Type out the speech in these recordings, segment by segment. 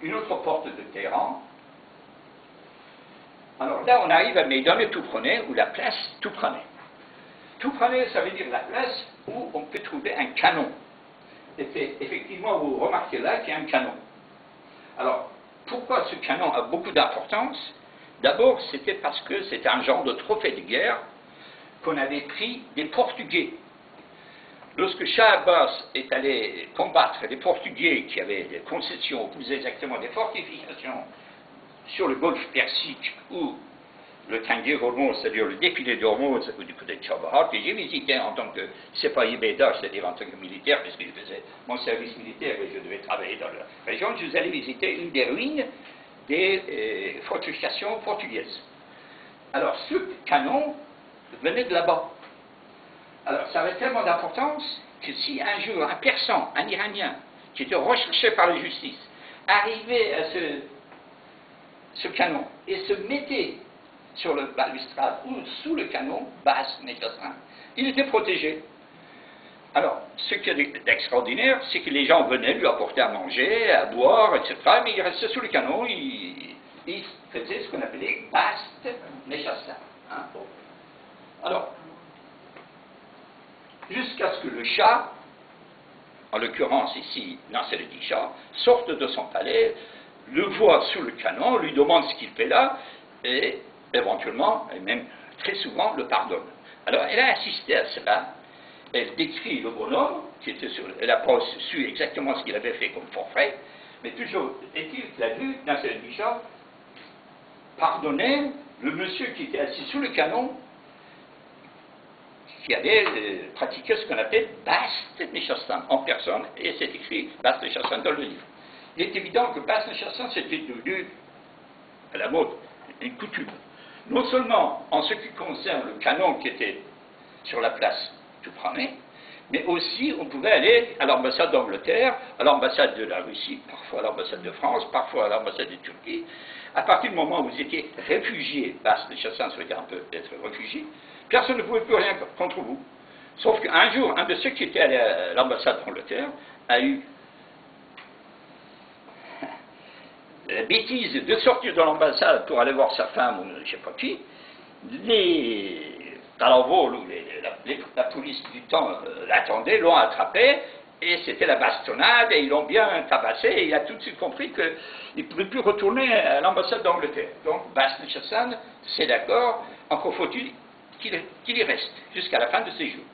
une autre porte de Téhéran. Alors là, on arrive à Meydan Touproneh, ou la place Touproneh. Touproneh, ça veut dire la place où on peut trouver un canon. Et effectivement, vous remarquez là qu'il y a un canon. Alors, pourquoi ce canon a beaucoup d'importance? D'abord, c'était parce que c'était un genre de trophée de guerre qu'on avait pris des Portugais. Lorsque Shah Abbas est allé combattre les Portugais qui avaient des concessions, ou plus exactement des fortifications sur le golfe Persique ou le Tangier Hormuz, c'est-à-dire le défilé d'Hormuz ou du côté de Chabahar, que j'ai visité en tant que Sepahi Beda, c'est-à-dire en tant que militaire, puisque je faisais mon service militaire et je devais travailler dans la région, je suis allé visiter une des ruines des fortifications portugaises. Alors, ce canon venait de là-bas. Alors, ça avait tellement d'importance que si un jour un Persan, un Iranien, qui était recherché par la justice, arrivait à ce canon et se mettait sur le balustrade ou sous le canon, basse, Nechassan, il était protégé. Alors, ce qui est d'extraordinaire, c'est que les gens venaient lui apporter à manger, à boire, etc., mais il restait sous le canon, il faisait ce qu'on appelait Bast Nechassan. Hein? Alors, jusqu'à ce que le Shah, en l'occurrence ici Nasser-Eddin Shah, sorte de son palais, le voit sous le canon, lui demande ce qu'il fait là, et éventuellement, et même très souvent, le pardonne. Alors, elle a assisté à cela, elle décrit le bonhomme, elle n'a pas su exactement ce qu'il avait fait comme forfait, mais toujours est-il qu'il a vu Nasser-Eddin Shah pardonner le monsieur qui était assis sous le canon, qui avait pratiqué ce qu'on appelle Bast Nechassan en personne, et c'est écrit Bast Nechassan dans le livre. Il est évident que Bast Nechassan c'était devenu, à la mode, une coutume. Non seulement en ce qui concerne le canon qui était sur la place Touproneh, mais aussi on pouvait aller à l'ambassade d'Angleterre, à l'ambassade de la Russie, parfois à l'ambassade de France, parfois à l'ambassade de Turquie. À partir du moment où vous étiez réfugié, Bast Nechassan, ça veut dire un peu d'être réfugié, personne ne pouvait plus rien contre vous. Sauf qu'un jour, un de ceux qui était allé à l'ambassade d'Angleterre a eu la bêtise de sortir de l'ambassade pour aller voir sa femme ou je ne sais pas qui. Les talavol ou la police du temps l'attendaient, l'ont attrapé, et c'était la bastonnade, et ils l'ont bien tabassé, et il a tout de suite compris qu'il ne pouvait plus retourner à l'ambassade d'Angleterre. Donc, Bast Nechassan, c'est d'accord, encore faut-il qu'il y reste jusqu'à la fin de ses jours.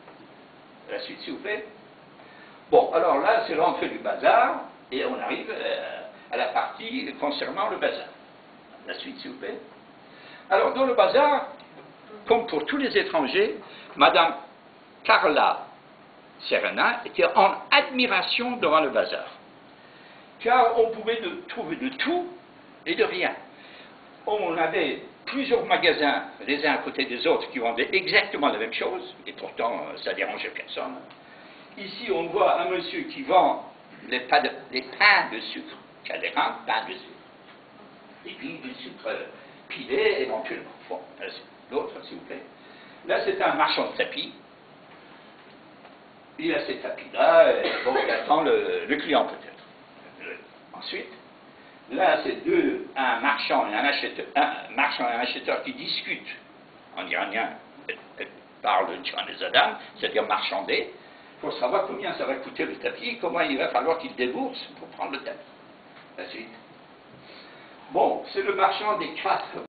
La suite, s'il vous plaît. Bon, alors là, c'est l'entrée du bazar, et on arrive à la partie concernant le bazar. La suite, s'il vous plaît. Alors, dans le bazar, comme pour tous les étrangers, Madame Carla Serena était en admiration devant le bazar. Car on pouvait trouver de tout et de rien. On avait plusieurs magasins, les uns à côté des autres, qui vendaient exactement la même chose, et pourtant, ça dérangeait personne. Ici, on voit un monsieur qui vend les pains de sucre, Calderin, pain de sucre. Et puis du sucre pilé, éventuellement. Bon, l'autre, s'il vous plaît. Là, c'est un marchand de tapis. Il a ces tapis-là, bon, il attend le client peut-être. Ensuite, là, c'est un marchand et un acheteur qui discutent en iranien, parlent de Tchanezadam, c'est-à-dire marchander, pour savoir combien ça va coûter le tapis et comment il va falloir qu'il débourse pour prendre le tapis. La suite. Bon, c'est le marchand des 4